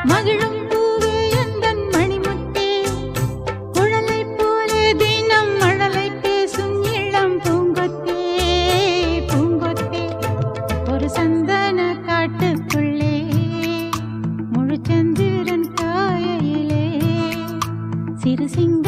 மகிழும் பூவே எந்தன் மணிமுத்தே குழலை போலே தினம் மழலை பேசும் இளம் பூங்கொத்தே பூங்கொத்தே ஒரு சந்தன காட்டுக்குள்ளே முழுச்சந்திரன் காயிலே சிறு சிங்க